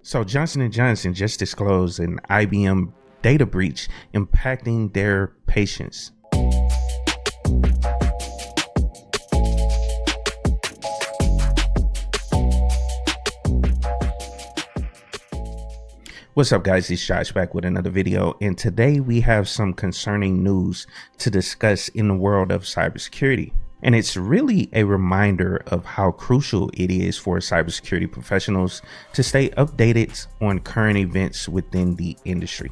So Johnson & Johnson just disclosed an IBM data breach impacting their patients. What's up, guys? It's Josh back with another video, and today we have some concerning news to discuss in the world of cybersecurity. And it's really a reminder of how crucial it is for cybersecurity professionals to stay updated on current events within the industry.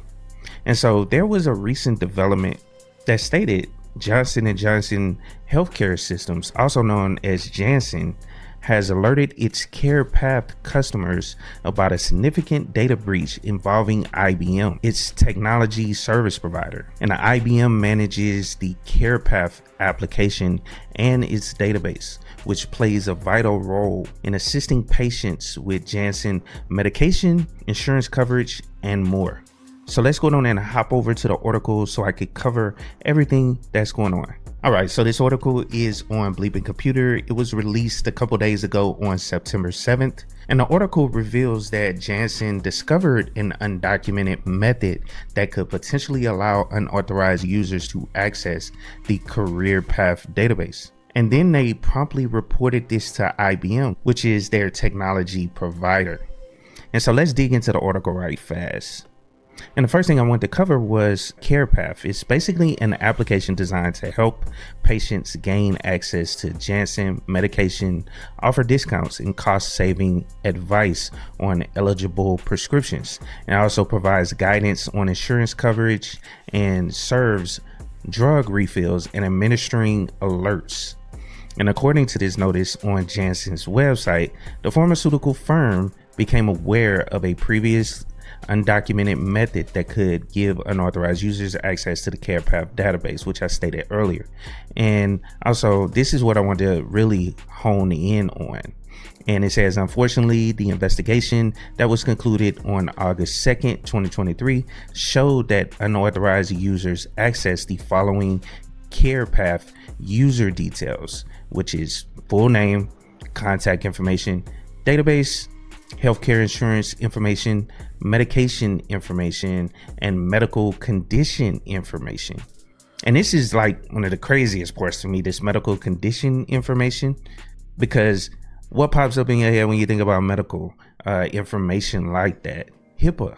And so there was a recent development that stated Johnson & Johnson Healthcare Systems, also known as Janssen, has alerted its CarePath customers about a significant data breach involving IBM, its technology service provider. And IBM manages the CarePath application and its database, which plays a vital role in assisting patients with Janssen medication, insurance coverage, and more. So let's go on and hop over to the article so I could cover everything that's going on. All right, so this article is on Bleeping Computer. It was released a couple days ago on September 7th. And the article reveals that Janssen discovered an undocumented method that could potentially allow unauthorized users to access the CarePath database. And then they promptly reported this to IBM, which is their technology provider. And so let's dig into the article right fast. And the first thing I wanted to cover was CarePath. It's basically an application designed to help patients gain access to Janssen medication, offer discounts and cost-saving advice on eligible prescriptions, and also provides guidance on insurance coverage and serves drug refills and administering alerts. And according to this notice on Janssen's website, the pharmaceutical firm became aware of a previous undocumented method that could give unauthorized users access to the CarePath database, which I stated earlier. And also, this is what I want to really hone in on. And it says, unfortunately, the investigation that was concluded on August 2nd, 2023 showed that unauthorized users accessed the following CarePath user details, which is full name, contact information, database, healthcare insurance information, medication information, and medical condition information. And this is like one of the craziest parts to me, this medical condition information, because what pops up in your head when you think about medical information like that? HIPAA.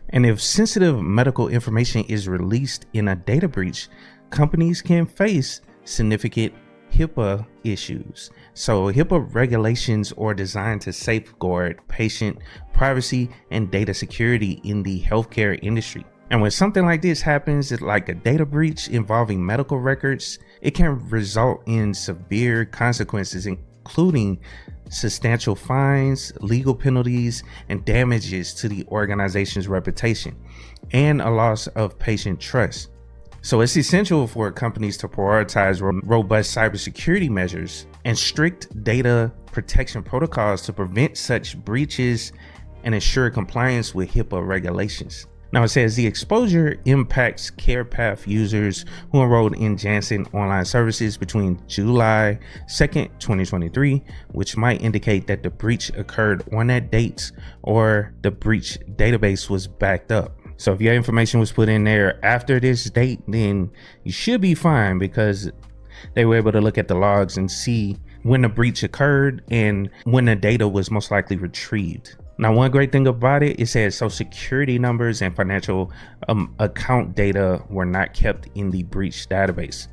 And if sensitive medical information is released in a data breach, companies can face significant HIPAA issues. So HIPAA regulations are designed to safeguard patient privacy and data security in the healthcare industry. And when something like this happens, like a data breach involving medical records, it can result in severe consequences, including substantial fines, legal penalties, and damages to the organization's reputation, and a loss of patient trust. So it's essential for companies to prioritize robust cybersecurity measures and strict data protection protocols to prevent such breaches and ensure compliance with HIPAA regulations. Now it says the exposure impacts CarePath users who enrolled in Janssen online services between July 2nd, 2023, which might indicate that the breach occurred on that date or the breach database was backed up. So if your information was put in there after this date, then you should be fine, because they were able to look at the logs and see when the breach occurred and when the data was most likely retrieved. Now, one great thing about it says social security numbers and financial account data were not kept in the breach database.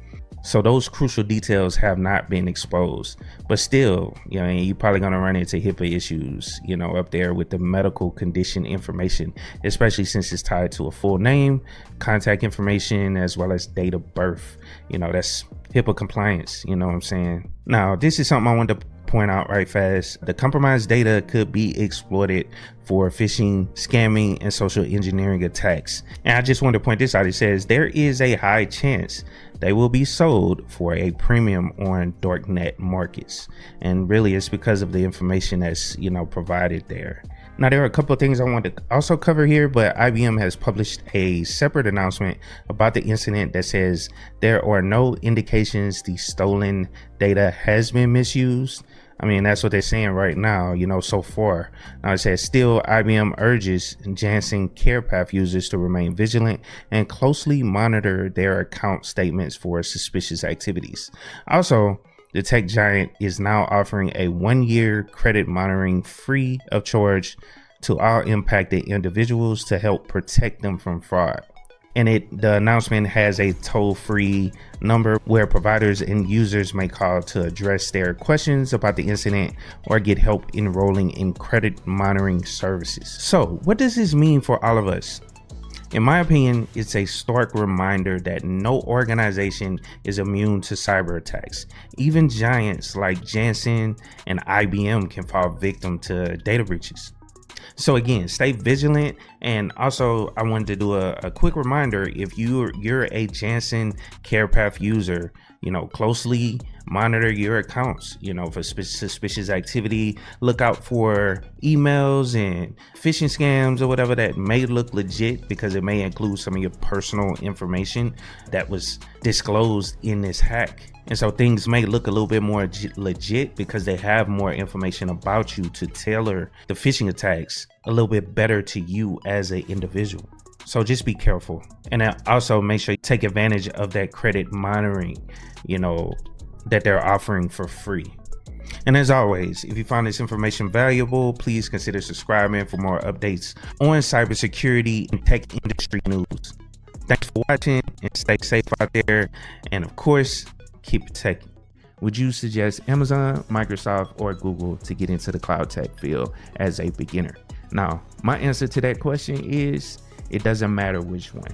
So those crucial details have not been exposed, but still, you're probably going to run into HIPAA issues, up there with the medical condition information, especially since it's tied to a full name, contact information, as well as date of birth. That's HIPAA compliance. You know what I'm saying? Now, this is something I wanted to point out right fast. The compromised data could be exploited for phishing, scamming, and social engineering attacks. And I just want to point this out. It says there is a high chance they will be sold for a premium on darknet markets. And really it's because of the information that's, provided there. Now, there are a couple of things I want to also cover here, but IBM has published a separate announcement about the incident that says there are no indications the stolen data has been misused. I mean, that's what they're saying right now, so far. Now it says, still, IBM urges Janssen CarePath users to remain vigilant and closely monitor their account statements for suspicious activities. Also, the tech giant is now offering a 1-year credit monitoring free of charge to all impacted individuals to help protect them from fraud. And the announcement has a toll-free number where providers and users may call to address their questions about the incident or get help enrolling in credit monitoring services. So what does this mean for all of us? In my opinion, it's a stark reminder that no organization is immune to cyber attacks. Even giants like Janssen and IBM can fall victim to data breaches. So again, stay vigilant. And also I wanted to do a quick reminder, if you're a Janssen CarePath user, closely monitor your accounts, for suspicious activity. Look out for emails and phishing scams or whatever that may look legit, because it may include some of your personal information that was disclosed in this hack. And so things may look a little bit more legit because they have more information about you to tailor the phishing attacks a little bit better to you as an individual. So just be careful. And also make sure you take advantage of that credit monitoring, that they're offering for free. And as always, if you find this information valuable, please consider subscribing for more updates on cybersecurity and tech industry news. Thanks for watching, and stay safe out there. And of course, keep it techy. Would you suggest Amazon, Microsoft, or Google to get into the cloud tech field as a beginner? Now, my answer to that question is, it doesn't matter which one.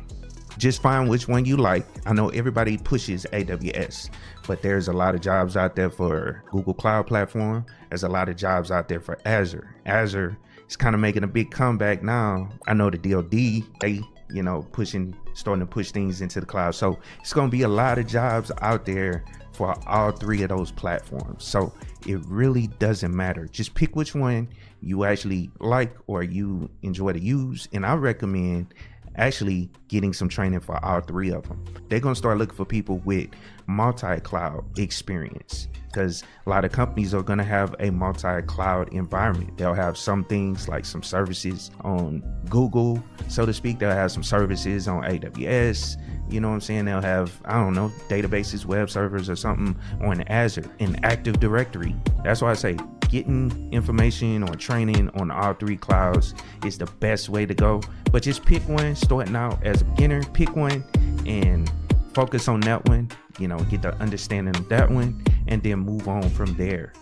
Just find which one you like. I know everybody pushes AWS, but there's a lot of jobs out there for Google Cloud Platform. There's a lot of jobs out there for Azure. Azure is kind of making a big comeback now. I know the DoD, they starting to push things into the cloud. So it's going to be a lot of jobs out there for all three of those platforms. So it really doesn't matter. Just pick which one you actually like or you enjoy to use. And I recommend actually getting some training for all three of them. They're going to start looking for people with multi-cloud experience, because a lot of companies are going to have a multi-cloud environment. They'll have some things like some services on Google, so to speak. They'll have some services on AWS. You know what I'm saying? They'll have, I don't know, databases, web servers or something on Azure, in Active Directory. That's why I say getting information or training on all three clouds is the best way to go. But just pick one, starting out as a beginner, pick one and focus on that one, get the understanding of that one, and then move on from there.